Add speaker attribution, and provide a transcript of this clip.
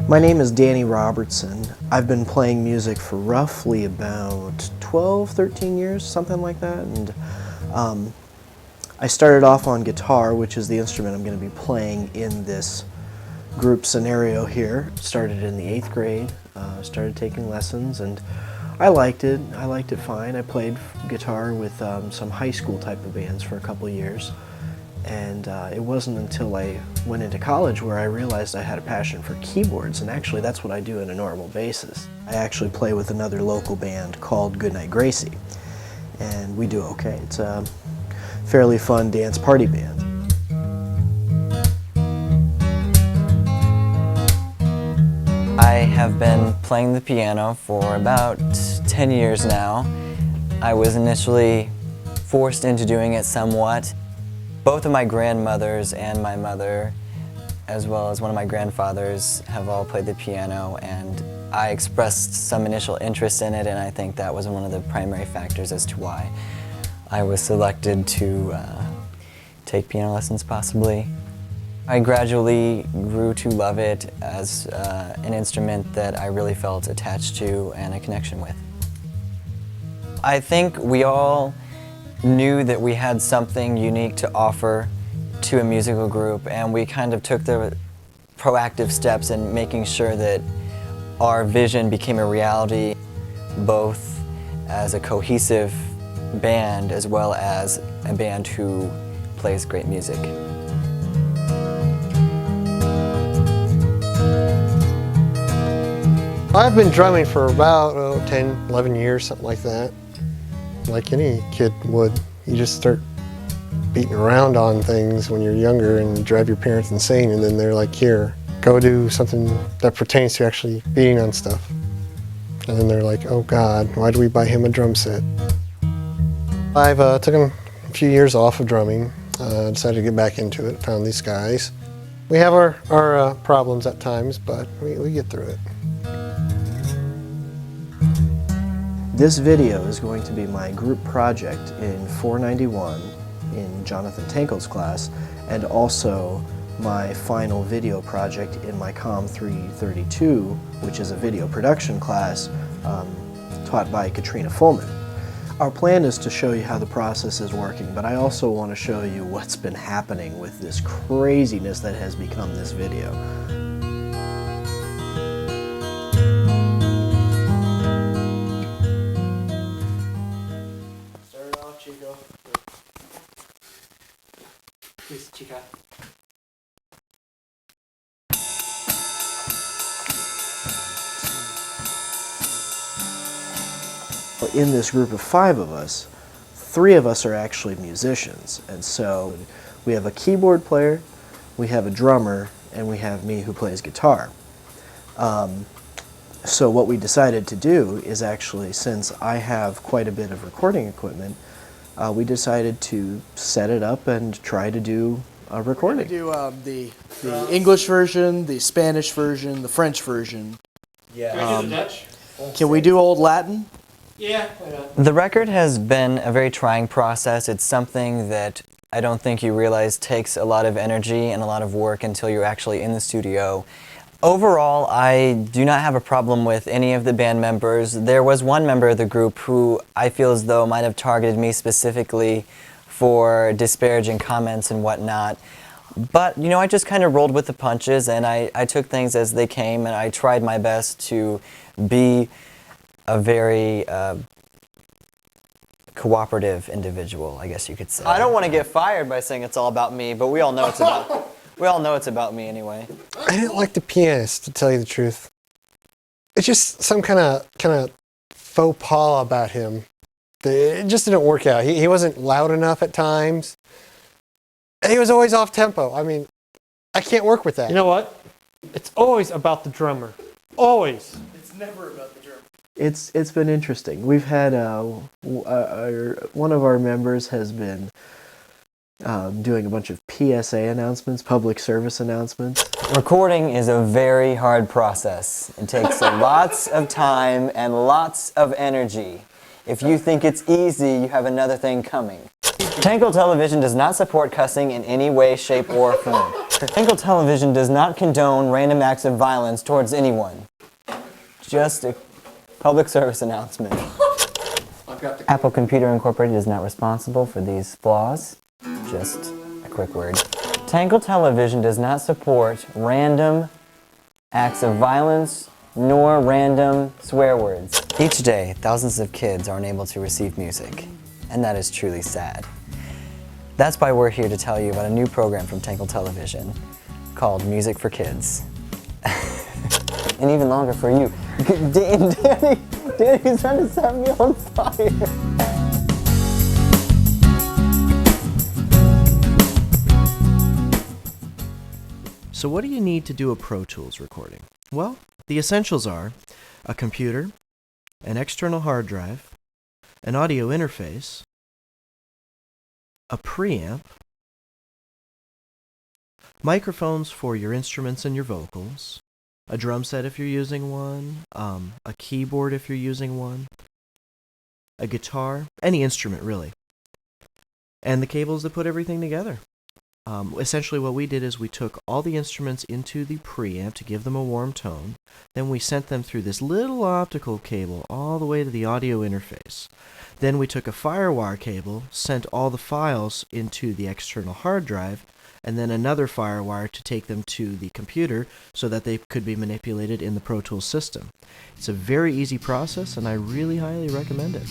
Speaker 1: My name is Danny Robertson. I've been playing music for roughly about 12, 13 years, something like that. And I started off on guitar, which is the instrument I'm going to be playing in this group scenario here. Started in the 8th grade, started taking lessons, and I liked it. I liked it fine. I played guitar with some high school type of bands for a couple of years. And it wasn't until I went into college where I realized I had a passion for keyboards, and actually that's what I do on a normal basis. I actually play with another local band called Goodnight Gracie, and we do okay. It's a fairly fun dance party band.
Speaker 2: I have been playing the piano for about 10 years now. I was initially forced into doing it somewhat. Both of my grandmothers and my mother, as well as one of my grandfathers, have all played the piano, and I expressed some initial interest in it, and I think that was one of the primary factors as to why I was selected to take piano lessons, possibly. I gradually grew to love it as an instrument that I really felt attached to and a connection with. I think we all knew that we had something unique to offer to a musical group, and we kind of took the proactive steps in making sure that our vision became a reality, both as a cohesive band as well as a band who plays great music.
Speaker 3: I've been drumming for about 10, 11 years, something like that. Like any kid would. You just start beating around on things when you're younger and drive your parents insane, and then they're like, here, go do something that pertains to actually beating on stuff. And then they're like, oh God, why do we buy him a drum set? I've taken a few years off of drumming, decided to get back into it, found these guys. We have our problems at times, but we get through it.
Speaker 1: This video is going to be my group project in 491 in Jonathan Tankle's class, and also my final video project in my COM 332, which is a video production class taught by Katrina Fullman. Our plan is to show you how the process is working, but I also want to show you what's been happening with this craziness that has become this video. Chico. Please, Chica. In this group of 5 of us, 3 of us are actually musicians, and so we have a keyboard player, we have a drummer, and we have me who plays guitar. So what we decided to do is actually, since I have quite a bit of recording equipment, we decided to set it up and try to do a recording.
Speaker 4: We're gonna do the English version, the Spanish version, the French version.
Speaker 5: Yeah. Can we do the Dutch?
Speaker 4: Can we do Old Latin?
Speaker 5: Yeah, why not?
Speaker 2: The record has been a very trying process. It's something that I don't think you realize takes a lot of energy and a lot of work until you're actually in the studio. Overall, I do not have a problem with any of the band members. There was one member of the group who I feel as though might have targeted me specifically for disparaging comments and whatnot. But, you know, I just kind of rolled with the punches, and I took things as they came, and I tried my best to be a very cooperative individual, I guess you could say. I don't want to get fired by saying it's all about me, but we all know it's about me anyway.
Speaker 3: I didn't like the pianist, to tell you the truth. It's just some kind of faux pas about him. It just didn't work out. He wasn't loud enough at times. And he was always off tempo. I mean, I can't work with that.
Speaker 5: You know what? It's always about the drummer. Always.
Speaker 4: It's never about the drummer.
Speaker 1: It's been interesting. We've had one of our members has been doing a bunch of PSA announcements, public service announcements.
Speaker 2: Recording is a very hard process. It takes lots of time and lots of energy. If you think it's easy, you have another thing coming. Tangle Television does not support cussing in any way, shape, or form. Tangle Television does not condone random acts of violence towards anyone. Just a public service announcement. Apple Computer Incorporated is not responsible for these flaws. Just a quick word. Tangle Television does not support random acts of violence nor random swear words. Each day, thousands of kids are unable to receive music, and that is truly sad. That's why we're here to tell you about a new program from Tangle Television called Music for Kids. And even longer for you. Danny's trying to set me on fire.
Speaker 1: So what do you need to do a ProTools recording? Well, the essentials are a computer, an external hard drive, an audio interface, a preamp, microphones for your instruments and your vocals, a drum set if you're using one, a keyboard if you're using one, a guitar, any instrument really, and the cables that put everything together. Essentially what we did is we took all the instruments into the preamp to give them a warm tone, then we sent them through this little optical cable all the way to the audio interface. Then we took a FireWire cable, sent all the files into the external hard drive, and then another FireWire to take them to the computer so that they could be manipulated in the ProTools system. It's a very easy process and I really highly recommend it.